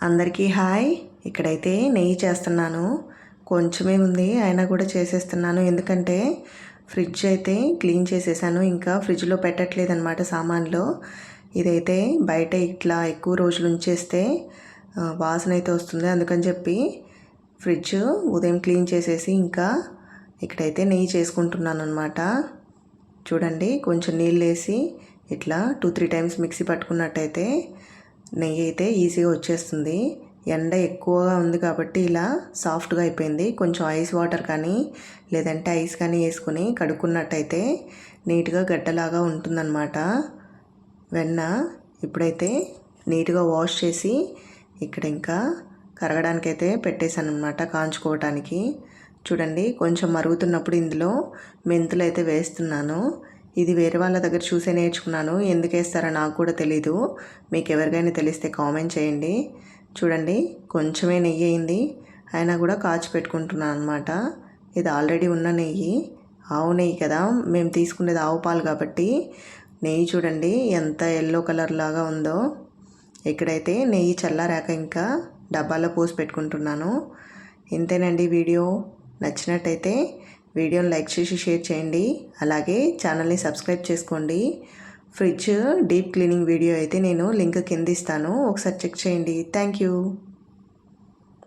అందరికీ హాయ్. ఇక్కడైతే నెయ్యి చేస్తున్నాను. కొంచెమే ఉంది అయినా కూడా చేసేస్తున్నాను. ఎందుకంటే ఫ్రిడ్జ్ అయితే క్లీన్ చేసేసాను. ఇంకా ఫ్రిడ్జ్లో పెట్టట్లేదన్నమాట సామాన్లు. ఇదైతే బయట ఇట్లా ఎక్కువ రోజులు ఉంచేస్తే వాసన అయితే వస్తుంది. అందుకని చెప్పి ఫ్రిడ్జ్ ఉదయం క్లీన్ చేసేసి ఇంకా ఇక్కడైతే నెయ్యి చేసుకుంటున్నాను అనమాట. చూడండి, కొంచెం నీళ్ళు వేసి ఇట్లా 2-3 టైమ్స్ మిక్సీ పట్టుకున్నట్టయితే నెయ్యి అయితే ఈజీగా వచ్చేస్తుంది. ఎండ ఎక్కువగా ఉంది కాబట్టి ఇలా సాఫ్ట్గా అయిపోయింది. కొంచెం ఐస్ వాటర్ కానీ లేదంటే ఐస్ కానీ వేసుకొని కడుక్కున్నట్టయితే నీట్గా గడ్డలాగా ఉంటుందన్నమాట వెన్న. ఇప్పుడైతే నీట్గా వాష్ చేసి ఇక్కడ ఇంకా కరగడానికైతే పెట్టేశాను అనమాట, కాంచుకోవటానికి. చూడండి, కొంచెం మరుగుతున్నప్పుడు ఇందులో మెంతులు అయితే వేస్తున్నాను. ఇది వేరే వాళ్ళ దగ్గర చూసే నేర్చుకున్నాను. ఎందుకు వేస్తారో నాకు కూడా తెలీదు. మీకు ఎవరికైనా తెలిస్తే కామెంట్ చేయండి. చూడండి, కొంచెమే నెయ్యి అయింది అయినా కూడా కాచి పెట్టుకుంటున్నాను అనమాట. ఇది ఆల్రెడీ ఉన్న నెయ్యి, ఆవు నెయ్యి కదా. మేము తీసుకునేది ఆవు పాలు కాబట్టి నెయ్యి చూడండి ఎంత ఎల్లో కలర్ లాగా ఉందో. ఇక్కడైతే నెయ్యి చల్లారాక ఇంకా డబ్బాలో పోసి పెట్టుకుంటున్నాను. ఇంతేనండి వీడియో. నచ్చినట్టయితే వీడియోని లైక్ చేసి షేర్ చేయండి. అలాగే ఛానల్ని సబ్స్క్రైబ్ చేసుకోండి. ఫ్రిడ్జ్ డీప్ క్లీనింగ్ వీడియో అయితే నేను లింక్ కింద ఇస్తాను, ఒకసారి చెక్ చేయండి. Thank you.